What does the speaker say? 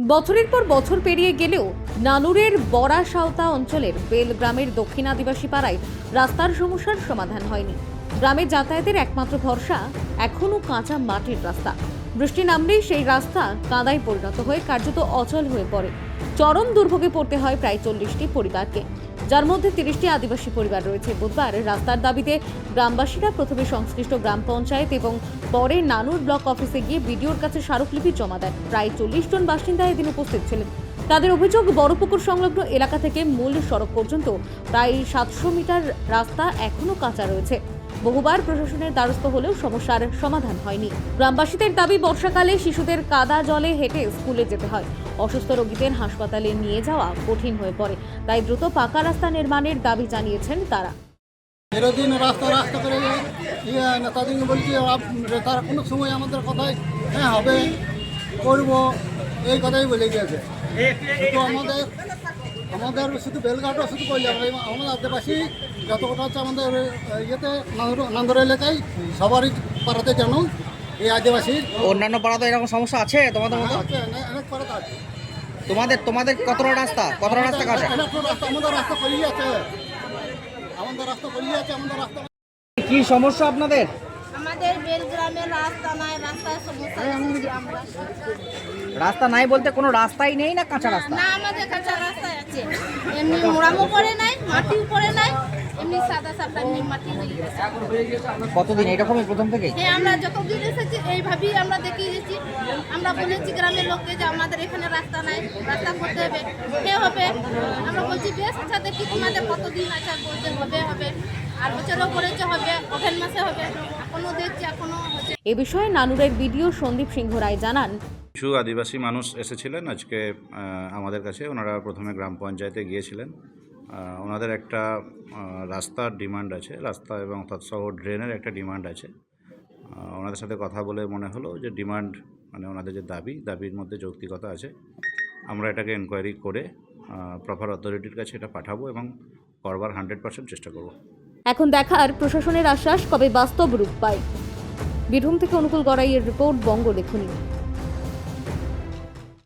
বছরের পর বছর পেরিয়ে গেলেও নানুরের বড়াসাঁওতা অঞ্চলের বেল গ্রামের দক্ষিণ আদিবাসী পাড়ায় রাস্তার সমস্যার সমাধান হয়নি। গ্রামে যাতায়াতের একমাত্র ভরসা এখনও কাঁচা মাটির রাস্তা। বৃষ্টি নামলেই সেই রাস্তা কাদায় পরিণত হয়ে কার্যত অচল হয়ে পড়ে। চরম দুর্ভোগে পড়তে হয় প্রায় 40টি পরিবারকে, যার মধ্যে 30টি আদিবাসী পরিবার রয়েছে। বুধবার রাস্তার দাবিতে গ্রামবাসীরা প্রথমে সংশ্লিষ্ট গ্রাম পঞ্চায়েত এবং পরে নানুর ব্লক অফিসে গিয়ে বিডিওর কাছে স্মারকলিপি জমা দেন। প্রায় 40 জন বাসিন্দা এদিন উপস্থিত ছিলেন। তাদের অভিযোগ, বড়পুকুর সংলগ্ন এলাকা থেকে মূল সড়ক পর্যন্ত প্রায় 700 মিটার রাস্তা এখনো কাঁচা রয়েছে। বহুবার প্রশাসনের দ্বারস্থ হলেও সমস্যার সমাধান হয়নি। গ্রামবাসীদের দাবি, বর্ষাকালে শিশুদের কাদা জলে হেঁটে স্কুলে যেতে হয়। অসুস্থ রোগীদের হাসপাতালে নিয়ে যাওয়া কঠিন হয়ে পড়ে। তাই দ্রুত পাকা রাস্তা নির্মাণের দাবি জানিয়েছেন তারা। এরদিন রাস্তা করে নেতাজিকে বলছি, তারা কোনো সময় আমাদের কথায় হ্যাঁ হবে করবো এই কথাই বলে গিয়েছে। শুধু আমাদের শুধু বেলঘাটও শুধু করলে আমাদের আদিবাসী যত কথা হচ্ছে আমাদের ইয়েতে নান্দর এলাকায় সবারই পাড়াতে যেন এই আদিবাসীর। অন্যান্য পাড়াতে এরকম সমস্যা আছে তোমাদের মতো? আছে, অনেক পাড়াতে আছে। তোমাদের কতটা রাস্তা কাছে? আমাদের রাস্তা করিয়ে আছে, কি সমস্যা আপনাদের? আমাদের বেলগ্রামের রাস্তা নাই, রাস্তার সমস্যা আমরা। রাস্তা নাই বলতে কোনো রাস্তাই নেই না কাঁচা রাস্তা? না, আমাদের কাঁচা রাস্তায় আছে, এমনি মোড়ামো করে নাই, মাটি উপরে নাই, এমনি সাদা সাদা এমনি মাটি হয়ে গেছে। কতদিন এরকমই প্রথম থেকে? হ্যাঁ, আমরা যতদিন এসেছি এইভাবেই আমরা দেখিয়ে গেছি। আমরা বলেছি গ্রামের লোককে যে আমাদের এখানে রাস্তা নাই, রাস্তা করতে হবে, কে হবে। আমরা বলছি বেশ আচ্ছা, দেখি তোমাদের কতদিন আছে, বলছে হবে আর বছরও করেছে হবে, ওভেন মাসে হবে, এখনো দেখছি এখনো হচ্ছে। এ বিষয়ে নানুরের বিডিও সন্দীপ সিংহ রায় জানান, কিছু আদিবাসী মানুষ এসেছিলেন আজকে আমাদের কাছে। ওনারা প্রথমে গ্রাম পঞ্চায়েতে গিয়েছিলেন। ওনাদের একটা রাস্তার ডিমান্ড আছে, রাস্তা এবং তৎসহ ড্রেনের একটা ডিমান্ড আছে। ওনাদের সাথে কথা বলে মনে হলো যে ডিমান্ড মানে ওনাদের যে দাবির মধ্যে যৌক্তিকতা আছে। আমরা এটাকে এনকোয়ারি করে প্রপার অথরিটির কাছে এটা পাঠাবো এবং করবার 100% চেষ্টা করব। এখন দেখার প্রশাসনের আশ্বাস কবে বাস্তব রূপ পায়। বীরভূম থেকে অনুকূল গড়াইয়ের রিপোর্ট, বঙ্গ লেখনী।